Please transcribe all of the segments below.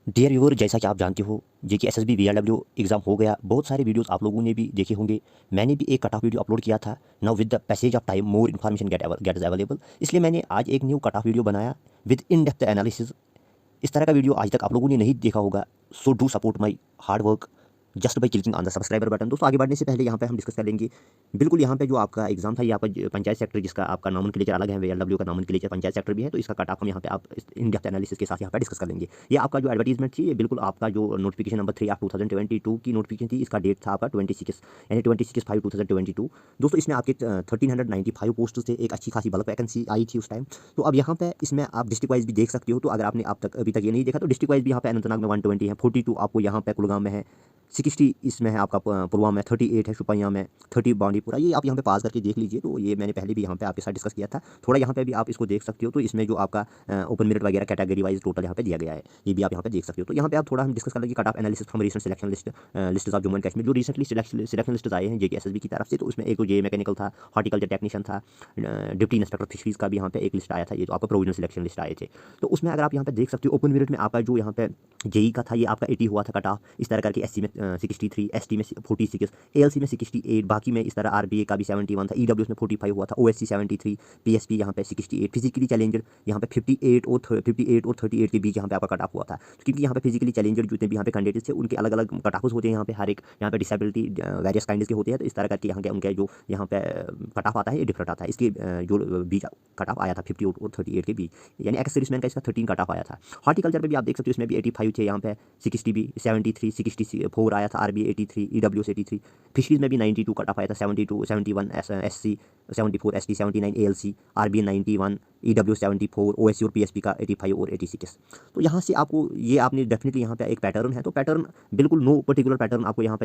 Dear viewer, जैसा कि आप जानते हो जेके एसएसबी वीआरडब्ल्यू एग्जाम हो गया। बहुत सारे वीडियोस आप लोगों ने भी देखे होंगे। मैंने भी एक कट ऑफ वीडियो अपलोड किया था। Now with the passage of time more information get is available, इसलिए मैंने आज एक न्यू कट ऑफ वीडियो बनाया विद इन डेप्थ एनालिसिस। इस तरह का वीडियो आज तक आप लोगों ने नहीं देखा होगा। So do support my hard work just by clicking on the subscriber button. दोस्तों, आगे बढ़ने से पहले यहाँ पे हम डिस्कस कर लेंगे। बिल्कुल यहाँ पे जो आपका एग्जाम था, ये आपका पंचायत सेक्टर, जिसका आपका नॉमेनक्लेचर अलग है, वीएलडब्ल्यू का नॉमेनक्लेचर पंचायत सेक्टर भी है, तो इसका कट ऑफ हम यहाँ पे आप इन डेप्थ एनालिसिस के साथ यहाँ पे डिस्कस कर लेंगे। ये आपका जो एडवर्टीजमेंट थी, ये बिल्कुल आपका जो नोटिफिकेशन नंबर 3 ऑफ 2022 की नोटिफिकेशन थी। इसका डेट था आपका 26 यानी 26/5/2022। दोस्तों, इसमें आपके 1395 पोस्ट थे। एक अच्छी खासी बल्क वैकेंसी आई थी उस टाइम। तो अब यहाँ पे इसमें आप डिस्ट्रिक्ट वाइज भी देख सकते हो। तो अगर आपने अब तक अभी तक ये नहीं देखा, तो डिस्ट्रिक्ट वाइज भी यहाँ पे अनंतनाग में 120 है, 42 आपको यहाँ पे कुलगाम में है, 60 इसमें है आपका पुलवामा में, 38 है शुपियां में, 30 बांडीपुरा। ये आप यहाँ पे पास करके देख लीजिए। तो ये मैंने पहले भी यहाँ पे आपके साथ डिस्कस किया था। थोड़ा यहाँ पे भी आप इसको देख सकते हो। तो इसमें जो आपका ओपन मेरिट वगैरह कैटेगरी वाइज टोटल यहाँ पे दिया गया है, ये भी आप यहाँ पे देख सकते हो। तो यहाँ पे आप थोड़ा हम डिस्कस कर लेंगे cut off analysis from recent selection list of Jammu and Kashmir. जो रिसेंटली सिलेक्शन लिस्ट आए हैं जेके एसएसबी की तरफ से, तो उसमें एक तो जे मैकेनिकल था, हॉर्टिकल्चर टेक्नीशियन था, डिप्टी इंस्पेक्टर फिशरीज का भी यहाँ पे एक लिस्ट आया था। ये तो आपका प्रोविजनल सिलेक्शन लिस्ट आए थे। तो उसमें अगर आप यहाँ पे देख सकते हो, ओपन मेरिट में आपका जो यहाँ पे जेई का था, ये आपका 80 हुआ था कट ऑफ। इस तरह करके एससी में 63, एसटी में 46, एएलसी में 68, बाकी में इस तरह आरबीए का भी 71 था, ईडब्ल्यूएस में 45 हुआ था, ओएससी 73, पीएसपी यहाँ पे 68, फिजिकली चैलेंजर यहाँ पे 58 और 38 के बीच यहाँ पे आपका कट ऑफ हुआ था। तो क्योंकि यहाँ पे फिजिकली चैलेंजर जितने भी यहाँ पे कैंडिडेट्स थे, उनके अलग अलग कट ऑफ होते हैं। यहाँ पे हर एक यहाँ पे डिसेबिलिटी वेरियस काइंड के होते हैं। तो इस तरह करके यहाँ के उनके जो यहाँ पे कट ऑफ आता है, ये डिफरेंट आता है। इसके जो बीच कट ऑफ आया था 58 और 38 के बीच, यानी एक्स सर्विसमैन का इसका 13 कट ऑफ आया था। हॉर्टिकल्चर पे भी आप देख सकते हो, इसमें भी 85 थे यहाँ पे, 60 भी, 73, 64 आया था, आरबीए 83, ईडब्ल्यूएस 83, फिशरीज में भी 92 कट ऑफ आया था, 72, 71 SC, 74 ST, 79 ALC, RBA 91, EW 74, OSC और पीएसपी का 85 और 86। तो यहाँ से आपको ये आपने डेफिनेटली यहाँ पे एक पैटर्न है। तो पैटर्न बिल्कुल नो पर्टिकुलर पैटर्न आपको यहाँ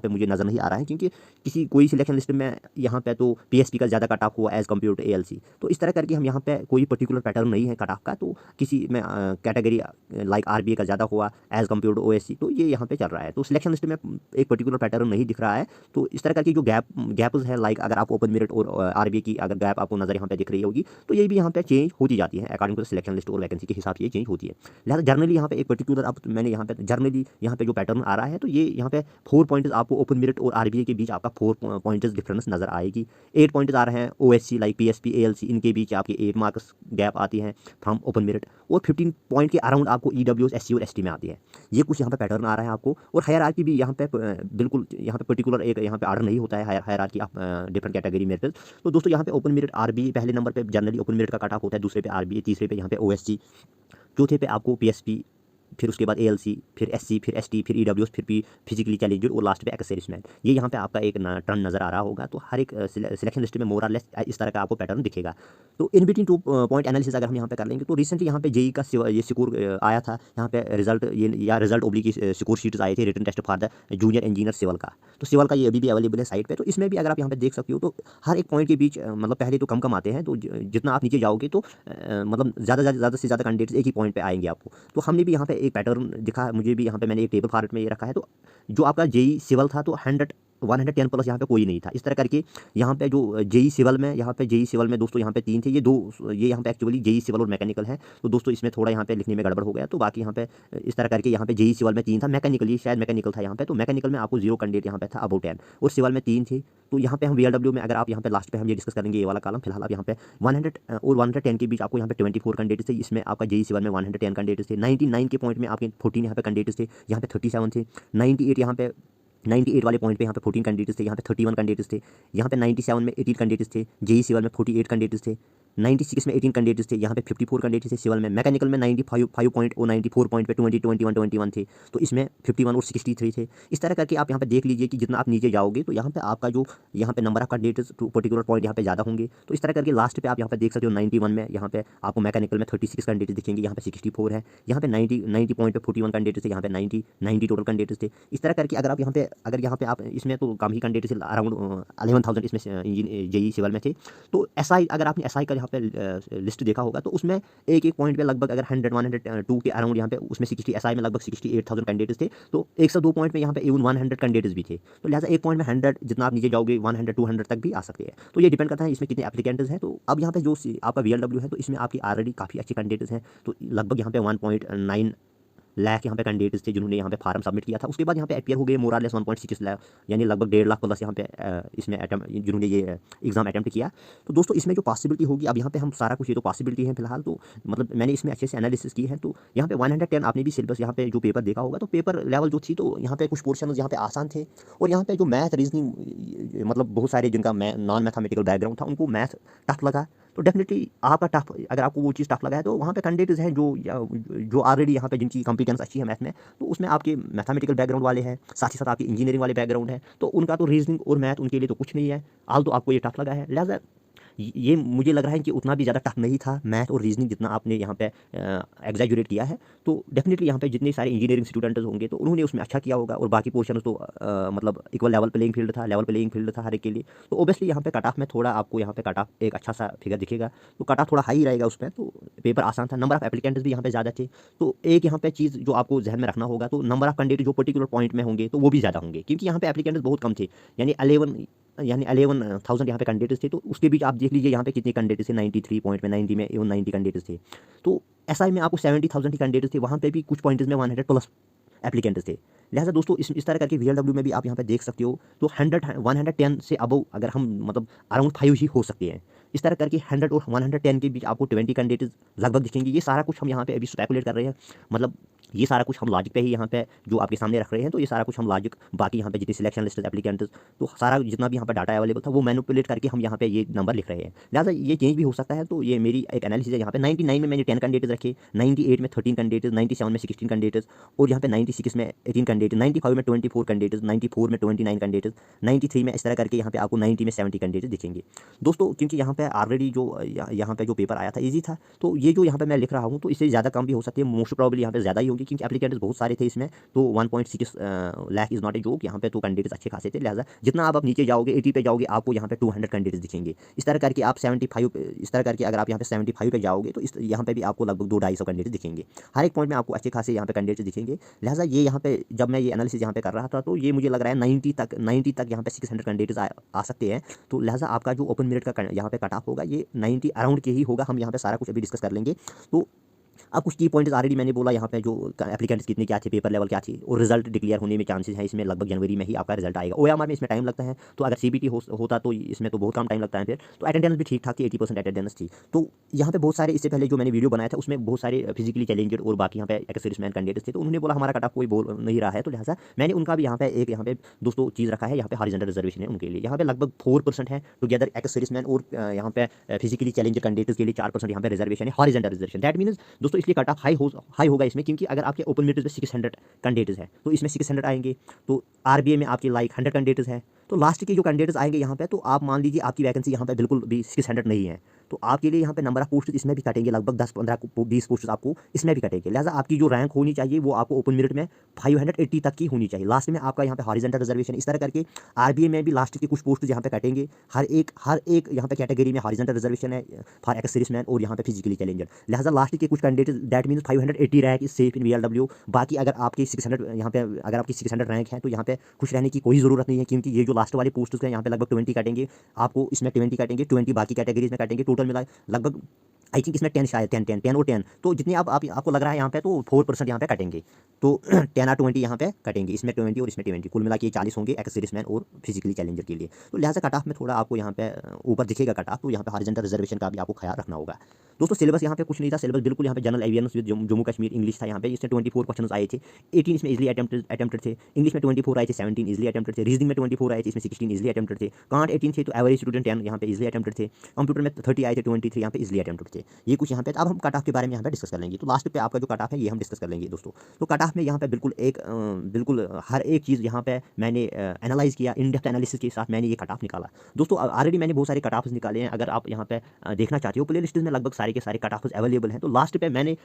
पे मुझे नजर नहीं आ रहा है, क्योंकि किसी कोई सिलेक्शन लिस्ट में यहाँ पे तो पीएसपी का ज़्यादा कट ऑफ हुआ एज कम्पेयर टू एएलसी। तो इस तरह करके हम यहाँ पे कोई पर्टिकुलर पैटर्न नहीं है कट ऑफ का। तो किसी में कैटेगरी लाइक आरबीए का ज़्यादा हुआ एज कम्पेयर टू ओएससी, तो ये यहाँ पे चल रहा है। तो सिलेक्शन लिस्ट में एक पर्टिकुलर पैटर्न नहीं दिख रहा है। तो इस तरह करके जो गैप्स है, लाइक अगर आप ओपन मेरिट और आरबीए की अगर गैप आपको नजर यहाँ पे दिख रही होगी, तो ये भी यहाँ पे चेंज होती जाती है अकॉर्डिंग टू सिलेक्शन लिस्ट और वैकेंसी के हिसाब से ये चेंज होती है। लिहाजा जर्नली यहाँ पे एक पर्टिकुलर, अब मैंने यहाँ पे जर्नली यहाँ पे जो पैटर्न आ रहा है, तो ये यहाँ पे 4 पॉइंट्स आपको ओपन मेरिट और आरबीए के बीच आपका 4 पॉइंट्स डिफरेंस नजर आएगी। 8 पॉइंट्स आ रहे हैं ओएससी लाइक पीएसपी एएलसी, इनके बीच आपके 8 मार्क्स गैप आती है फ्रॉम ओपन मेरिट, और 15 पॉइंट के अराउंड आपको ईडब्ल्यूएस एससी और एसटी में आती है। ये कुछ यहाँ पे पैटर्न आ रहा है आपको। और हायरार्की भी यहाँ पे बिल्कुल यहाँ पे पर्टिकुलर एक यहाँ पे ऑर्डर नहीं होता है हायरार्की आप डिफरेंट कैटेगरी मेरिट। तो दोस्तों, यहाँ पे ओपन मेरिट आरबी पहले नंबर पे जनरली ओपन मेरिट का कट ऑफ होता है, दूसरे पे आरबी, तीसरे पे यहाँ पे ओएससी, चौथे पे आपको पीएसपी, फिर उसके बाद एएलसी, फिर एससी, फिर एसटी, फिर ईडब्ल्यूएस, फिर फिजिकली चैलेंजर, और लास्ट पे एक्स सर्विसमैन। ये यहाँ पे आपका एक टर्न नजर आ रहा होगा। तो हर एक सिलेक्शन लिस्ट में मोर और लेस इस तरह का आपको पैटर्न दिखेगा। तो इन बिटवीन 2 पॉइंट एनालिसिस अगर हम यहाँ पे कर लेंगे, तो रिसेंटली यहाँ पे जेई का ये सिक्योर आया था। यहाँ पे रिजल्ट ये या रिजल्ट ओब्लिक सिक्योर शीट्स आए थे, written test for the junior engineer civil का। तो सिविल का ये अभी भी अवेलेबल है साइट पे। तो इसमें भी अगर आप यहाँ पे देख सकते हो, तो हर एक पॉइंट के बीच मतलब पहले तो कम कम आते हैं। तो जितना आप नीचे जाओगे, तो मतलब ज़्यादा से ज़्यादा कैंडिडेट्स एक ही पॉइंट पे आएंगे आपको। तो हमने भी यहाँ पे एक पैटर्न दिखा, मुझे भी यहाँ पे मैंने एक टेबल फॉर्मेट में ये रखा है। तो जो आपका जेई सिविल था, तो 110 प्लस यहाँ पे कोई नहीं था। इस तरह करके यहाँ पे जो जेई सिविल में, दोस्तों यहाँ पे 3 थे। ये यहाँ पे एक्चुअली जेई सिविल और मैकेनिकल है। तो दोस्तों, इसमें थोड़ा यहाँ पे लिखने में गड़बड़ हो गया। तो बाकी यहाँ पे इस तरह करके यहाँ पे जेई सिविल में 3 था, मैकेनिकल, ये शायद मैकेनिकल था यहाँ पे। तो मैकेनिकल में आपको 0 कैंडिडेट यहाँ पे था, अबाउट 10, और सिविल में 3 थे। तो यहाँ पे हम वीआरडब्ल्यू में, अगर आप यहाँ पे लास्ट पे हम ये डिस्कस करेंगे ये वाला कॉलम, फिलहाल आप यहाँ पे 100 और 110 के बीच आपको यहाँ पे 24 कैंडिडेट्स थे। इसमें आपका जेई सिविल में 110 कैंडिडेट्स थे। 99 के पॉइंट में आपके 14 यहाँ पे कैंडिडेट्स थे, यहाँ पे 37 थे। 98 यहाँ पे 98 वाले पॉइंट पे यहाँ पे 14 कैंडिडेट्स थे, यहाँ पे 31 कैंडिडेट्स थे। यहाँ पे 97 में 18 कैंडिडेट्स थे, जेई सिविल में 48 कैंडिडेट्स थे। 96 में 18 कैंडिडेट्स थे, यहाँ पे 54 कैंडिडेट्स थे सिविल में। मैकेनिकल में 95 पॉइंट और 94 पॉइंट पे 21 थे। तो इसमें 51 और 63 थे। इस तरह करके आप यहाँ पे देख लीजिए कि जितना आप नीचे जाओगे, तो यहाँ पे आपका जो यहाँ पे number of candidates to particular point यहाँ पे ज़्यादा होंगे। तो इस तरह करके लास्ट पे आप यहाँ पे देख सकते हो 91 में यहाँ पे आपको मैकेनिकल में 36 कैंडिडेट्स दिखेंगे, यहाँ पे 64 है। यहाँ पे 90 पॉइंट पे 41 कैंडिडेट्स थे, यहाँ पे 90 टोटल कैंडिडेट्स थे। इस तरह करके अगर यहाँ पे आप इसमें तो कम ही कैंडिडेट्स अराउंड 11,000 इसमें जेई सिविल में थे। तो एसआई, अगर आपने एसआई का यहाँ पे लिस्ट देखा होगा, तो उसमें एक एक पॉइंट पे लगभग अगर 102 के अराउंड यहाँ पे उसमें 60 एसआई में लगभग 68,000 कैंडिडेट्स थे। तो 102 पॉइंट पे यहाँ पे इवन 100 कैंडिडेट्स भी थे। तो लिहाजा एक पॉइंट में 100, जितना आप नीचे जाओगे 100 200 तक भी आ सकते हैं। तो ये डिपेंड करता है इसमें कितने एप्लीकेंट्स हैं। तो अब यहाँ पे जो आपका वीएलडब्ल्यू है, तो इसमें आपकी ऑलरेडी काफ़ी अच्छे कैंडिडेट्स हैं। तो लगभग यहाँ पे 1.9 लाख यहाँ पे कैंडिडेट्स थे जिन्होंने यहाँ पे फार्म सबमिट किया था। उसके बाद यहाँ पे अपीयर हो गए मोर और लेस 1.6 लाख, यानी लगभग 1.5 लाख प्लस यहाँ पे इसमें जिन्होंने ये एग्जाम अटैम्प्ट किया। तो दोस्तों इसमें जो पॉसिबिलिटी होगी, अब यहाँ पे हम सारा कुछ, ये तो पॉसिबिलिटी है फिलहाल, तो मतलब मैंने इसमें अच्छे से एनालिसिस की है। तो यहाँ पे 110 आपने भी सिलेबस यहाँ पे जो पेपर देखा होगा, तो पेपर लेवल जो थी, तो यहाँ पे कुछ पोर्शन यहाँ पे आसान थे, और यहाँ पे जो मैथ रीजनिंग, मतलब बहुत सारे जिनका नॉन मैथमेटिकल बैकग्राउंड था उनको मैथ टफ लगा। तो डेफिनेटली आपका टफ, अगर आपको वो चीज़ टफ लगा है, तो वहाँ पे कैंडिडेट्स हैं जो ऑलरेडी यहाँ पे जिनकी कॉम्पिटेंस अच्छी है मैथ में, तो उसमें आपके मैथमेटिकल बैकग्राउंड वाले हैं, साथ ही साथ आपकी इंजीनियरिंग वाले बैकग्राउंड है, तो उनका तो रीजनिंग और मैथ उनके लिए तो कुछ नहीं है। आल तो आपको ये टफ लगा है, लिहाजा ये मुझे लग रहा है कि उतना भी ज़्यादा टफ नहीं था मैथ और रीजनिंग जितना आपने यहाँ पे एग्जैजुरेट किया है। तो डेफिनेटली यहाँ पे जितने सारे इंजीनियरिंग स्टूडेंट्स होंगे तो उन्होंने उसमें अच्छा किया होगा, और बाकी पोर्शन तो मतलब इक्वल लेवल प्लेइंग फील्ड था हर एक के लिए। तो ओबियसली यहाँ पे कट ऑफ में थोड़ा आपको यहाँ पे कट ऑफ एक अच्छा सा फिगर दिखेगा, तो कट ऑफ थोड़ा हाई रहेगा उसमें। तो पेपर आसान था, नंबर ऑफ एप्लीकेंट्स भी यहाँ पे ज़्यादा थे। तो एक यहाँ पे चीज़ जो आपको जहन में रखना होगा, तो नंबर ऑफ कैंडिडेट जो पर्टिकुलर पॉइंट में होंगे तो वो भी ज़्यादा होंगे, क्योंकि यहाँ पे एप्लीकेंट्स बहुत कम थे, यानी 11,000 यहाँ पे कैंडिडेट्स थे। तो उसके बीच आप देख लीजिए यहाँ पे कितने कैंडिडेट्स थे, 93 पॉइंट में, 90 में इवन 90 कैंडिडेट्स थे। तो एसआई में आपको 70,000 ही कैंडिडेट्स थे, वहाँ पे भी कुछ पॉइंट्स में 100 प्लस एप्लीकेंट्स थे। लिहाजा दोस्तों इस तरह करके VLW में भी आप यहाँ पे देख सकते हो, तो 110 से अबव अगर हम मतलब अराउंड 5 ही हो सकते हैं। इस तरह करके 100 और 110 के बीच आपको 20 कैंडिडेट्स लगभग दिखेंगे। ये सारा कुछ हम यहाँ पे अभी स्पेकुलेट कर रहे हैं, मतलब ये सारा कुछ हम लॉजिक पे ही यहाँ पे जो आपके सामने रख रहे हैं। तो ये सारा कुछ हम लॉजिक, बाकी यहाँ पे जितनी सिलेक्शन लिस्ट एप्लीकेंट्स, तो सारा जितना भी यहाँ पे डाटा अवेलेबल था वो मैनिपुलेट करके हम यहाँ पे ये नंबर लिख रहे हैं। लिहाजा ये चेंज भी हो सकता है। तो ये मेरी एक एनालिसिस है। यहाँ पे 99 में मैंने 10 कैंडिडेट्स रखे, 98 में 13 कैंडिडेट्स, 97 में 16 कैंडिडेट्स, और यहाँ पे 96 में 18 कैंडिडेट्स, 95 में 24 कैंडिडेट्स, 94 में 29 कैंडिडेट्स, 93 में इस तरह करके यहाँ पे आपको 90 में 70 कैंडिडेट्स दिखेंगे दोस्तों। क्योंकि यहाँ पे ऑलरेडी जो यहाँ पे जो पेपर आया था ईजी था, तो ये जो यहाँ पे मैं लिख रहा हूँ तो इससे ज़्यादा कम भी हो सकती है, मोस्ट प्रॉब्ली यहाँ पे ज़्यादा ही होगी, क्योंकि एप्लीकेंट्स बहुत सारे थे इसमें। तो 1.6 lakh is not a joke, यहाँ पे तो कैंडिडेट्स अच्छे खासे थे। लिहाजा जितना आप नीचे जाओगे 80 पे जाओगे, आपको यहाँ पे 200 कैंडिडेट्स दिखेंगे। इस तरह करके आप 75, इस तरह करके अगर आप यहाँ पे 75 पे जाओगे तो यहाँ पे भी आपको लगभग 200-250 कैंडिडेट्स दिखेंगे। हर एक पॉइंट में आपको अच्छे खासे यहाँ पे कैंडिडेट्स दिखेंगे। लिहाजा ये यहाँ पे जब मैं ये एनालिसिस यहाँ पे कर रहा था, तो ये मुझे लग रहा है 90 तक यहाँ पे 600 कैंडिडेट्स आ सकते हैं। तो लिहाजा आपका जो ओपन मेरिट का यहाँ पे कट ऑफ होगा ये 90 अराउंड के ही होगा। हम यहाँ पे सारा कुछ अभी डिस्कस कर लेंगे। तो अब कुछ की पॉइंट्स ऑलरेडी मैंने बोला, यहाँ पे जो एप्लीकेंट्स कितने क्या थे, पेपर लेवल क्या थी, और रिजल्ट डिक्लेयर होने में चांसेस है इसमें लगभग जनवरी में ही आपका रिजल्ट आएगा। OMR में इसमें टाइम लगता है, तो अगर CBT होता तो इसमें तो बहुत कम टाइम लगता है फिर। तो अटेंडेंस भी ठीक ठाक थी, 80% अटेंडेंस थी। तो यहाँ पे बहुत सारे, इससे पहले जो मैंने वीडियो बनाया था उसमें बहुत सारे फिजिकली चैलेंजेड और बाकी यहाँ पे एक्सर्विसमैन कैंडिडेट्स थे, तो उन्होंने बोला हमारा कट ऑफ कोई बोल नहीं रहा है। तो लिहाजा मैंने उनका भी यहाँ पे एक यहाँ पे दोस्तों चीज़ रखा है, यहाँ पे हॉरिजॉन्टल रिजर्वेशन है उनके लिए। यहाँ पे लगभग 4% है टुगेदर, एक्सर्विसमैन और यहाँ पे फिजिकली चैलेंजेड कैंडिडेट्स के लिए 4% यहाँ पे रिजर्वेशन है, हॉरिजॉन्टल रिजर्वेशन। दैट मीन्स दोस्तों इसलिए कट ऑफ हाई होगा इसमें, क्योंकि अगर आपके ओपन मेरिट पे 600 कैंडिडेट्स है तो इसमें 600 आएंगे। तो RBA में आपके लाइक 100 कैंडिडेट्स है, तो लास्ट के जो कैंडिडेट्स आएंगे यहाँ पे, तो आप मान लीजिए आपकी वैकेंसी यहाँ पे बिल्कुल भी 600 नहीं है, तो आपके लिए यहाँ पे नंबर ऑफ पोस्ट इसमें भी कटेंगे, लगभग 10-15-20 पोस्ट आपको इसमें भी कटेंगे। लिहाजा आपकी जो रैंक होनी चाहिए वो आपको ओपन मेरिट में 580 तक की होनी चाहिए। लास्ट में आपका यहाँ पे हॉरिजॉन्टल रिजर्वेशन। इस तरह करके RBA में भी लास्ट के कुछ पोस्ट यहाँ पे कटेंगे, हर एक यहाँ पे कैटेगरी में हॉरिजॉन्टल रिजर्वेशन है फॉर एक्सर्विसमैन और यहाँ पे फिजिकली चैलेंजर। लिहाजा लास्ट के कुछ candidate, that means 580 rank is safe in VLW। बाकी अगर आपकी 600 यहाँ पे अगर आपकी 600 रैंक है तो यहाँ पे खुश रहने की कोई ज़रूरत नहीं है, क्योंकि ये जो लास्ट वाले पोस्ट हैं यहाँ पे लगभग 20 काटेंगे आपको, इसमें 20 काटेंगे, 20 बाकी कैटेगरीज में काटेंगे, टोटल मिला लगभग आई थिंक इसमें 10 शायद 10 और 10। तो जितने आपको लग रहा है यहाँ पे, तो 4% यहाँ पे कटेंगे, तो 10 और 20 यहाँ पे कटेंगे, इसमें 20 और इसमें 20, कुल मिला के 40 होंगे एक्सर्विसमैन और फिजिकली चैलेंजर के लिए। तो लिहाजा कट ऑफ में थोड़ा आपको यहाँ पे ऊपर दिखेगा कट ऑफ, तो यहाँ पे हॉरिजॉन्टल रिजर्वेशन का भी आपको ख्याल रखना होगा। दोस्तों सिलेबस यहाँ पे कुछ नहीं था, सिलेबस बिल्कुल यहाँ पे जनरल एवियर्स विद जम्मू कश्मीर इंग्लिश था। यहाँ पे इससे 24 क्वेश्चन आए थे, 18 इसमें इजली अटेम्प्टेड थे, इंग्लिश में 24 आए थे, 17 इजली अटेम्प्टेड थे, रीजनिंग में 24 आए थे, इसमें 16 इजली अटेम्प्टेड थे, कांट 18 थे, तो एवरेज स्टूडेंट 10 यहाँ पे इजली अटेम्प्टेड थे, कंप्यूटर में 30 आए थे, 23 यहाँ पे इजली अटेम्प्टेड थे। ये कुछ यहाँ पे, अब हम कट ऑफ के बारे में यहाँ पे डिस्कस कर लेंगे। तो लास्ट पे आपका जो कट ऑफ है ये हम डिस्कस कर लेंगे दोस्तों। तो कट ऑफ में यहाँ पे बिल्कुल हर एक चीज़ यहाँ पे मैंने एनालाइज किया, इन डेप्थ एनालिसिस के साथ मैंने ये कट ऑफ निकाला दोस्तों। ऑलरेडी मैंने बहुत सारे कट ऑफ्स निकाले हैं, अगर आप यहाँ पे देखना चाहते हो प्ले लिस्ट में लगभग सारे के सारे कट ऑफ्स अवेलेबल हैं। तो लास्ट पे मैंने,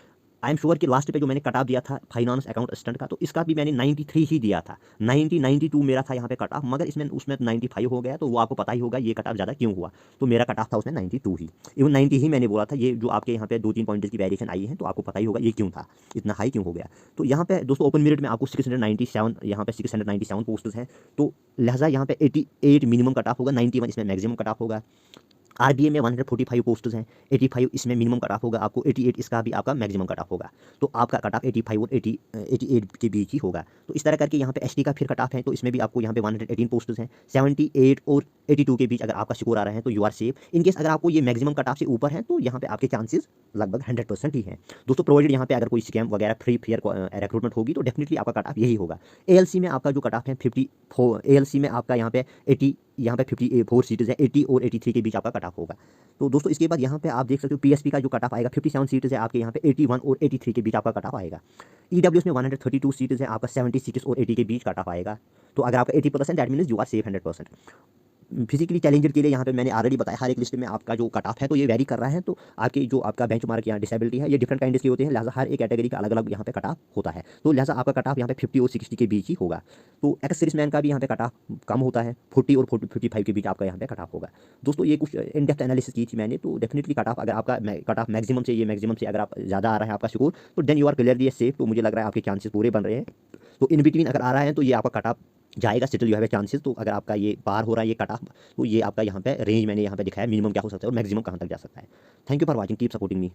आई एम श्योर कि लास्ट पे जो मैंने कट ऑफ दिया था फाइनेंस अकाउंट असिस्टेंट का, तो इसका भी मैंने 93 ही दिया था, 92 मेरा था यहाँ पे कट ऑफ, मगर इसमें उसमें 95 हो गया। तो वो आपको पता ही होगा ये कट ऑफ ज़्यादा क्यों हुआ, तो मेरा कट ऑफ था उसमें 92 ही, इवन 90 ही मैंने बोला था। ये जो आपके यहाँ पे 2-3 पॉइंट्स की वेरिएशन आई है, तो आपको पता ही होगा ये क्यों था, इतना हाई क्यों हो गया। तो यहाँ पे दोस्तों ओपन मेरिट में आपको 697, यहाँ पे 697 पोस्ट हैं, तो लिहाजा यहाँ पे 88 मिनिमम कट ऑफ होगा, 91 इसमें मैक्सिमम कट ऑफ होगा। आरबीए में 145 पोस्ट्स हैं, 85 इसमें मिनिमम कट ऑफ होगा आपको, 88 इसका भी आपका मैक्सिमम कट ऑफ होगा। तो आपका कट ऑफ 85 और 88 के बीच ही होगा। तो इस तरह करके यहाँ पे एसटी का फिर कट ऑफ है, तो इसमें भी आपको यहाँ पे 118 पोस्ट्स हैं, 78 और 82 के बीच अगर आपका स्कोर आ रहा है तो you are safe. In case अगर आपको ये मैक्सिमम कट ऑफ से ऊपर है तो यहाँ पे आपके चांसेस लगभग 100% ही हैं। दोस्तों प्रोवाइडेड यहाँ पे अगर कोई स्कैम वगैरह फ्री फेयर रिक्रूटमेंट होगी तो डेफिनेटली आपका कट ऑफ यही होगा। एएलसी में आपका जो कट ऑफ है 54, एएलसी में आपका यहाँ पे 80, यहाँ पे 54 सीट्स है, 80 और 83 के बीच आपका कट ऑफ होगा। तो दोस्तों इसके बाद यहाँ पे आप देख सकते हो पीएसपी का जो कट ऑफ आएगा 57 सीट्स है आपके यहाँ पे, 81 और 83 के बीच आपका कट ऑफ आएगा। ईडब्ल्यूएस में 132 सीट्स है आपका, 70 सीट्स और 80 के बीच कट ऑफ आएगा। तो अगर आपका 80% that means you are safe 100%। Physically challenger के लिए यहाँ पे मैंने ऑलरेडी बताया हर एक लिस्ट में आपका जो कट ऑफ है तो ये वेरी कर रहा है। तो आपकी जो आपका बेंचमार्क यहाँ डिसेबिलिटी है ये डिफरेंट काइंड के होते हैं, लिहाजा हर एक कैटेगरी का अलग अलग यहाँ पे कट ऑफ होता है। तो लिहाजा आपका कट ऑफ यहाँ पे 50 और 60 के बीच ही होगा। तो एक्स सर्विसमैन का भी यहाँ पे कट ऑफ कम होता है, 40 और 55 के बीच आपका यहाँ पे कट ऑफ होगा। दोस्तों ये कुछ इन डेप्थ एनालिसिस की थी मैंने। तो डेफिनेटली कट ऑफ अगर आपका कट ऑफ मैक्सिमम से, ये मैक्सिमम से अगर आप ज़्यादा आ रहा है आपका स्कोर तो then you are clearly safe. तो मुझे लग रहा है आपके चांसेस पूरे बन रहे हैं। तो इन बिटवीन अगर आ रहा है तो ये आपका कट ऑफ जाएगा, स्टिल यू हैव चांसेस। तो अगर आपका ये पार हो रहा है ये कट ऑफ तो ये आपका यहाँ पे रेंज मैंने यहाँ पे दिखाया मिनिमम क्या हो सकता है और मैक्सिमम कहाँ तक जा सकता है। Thank you for watching, keep supporting me.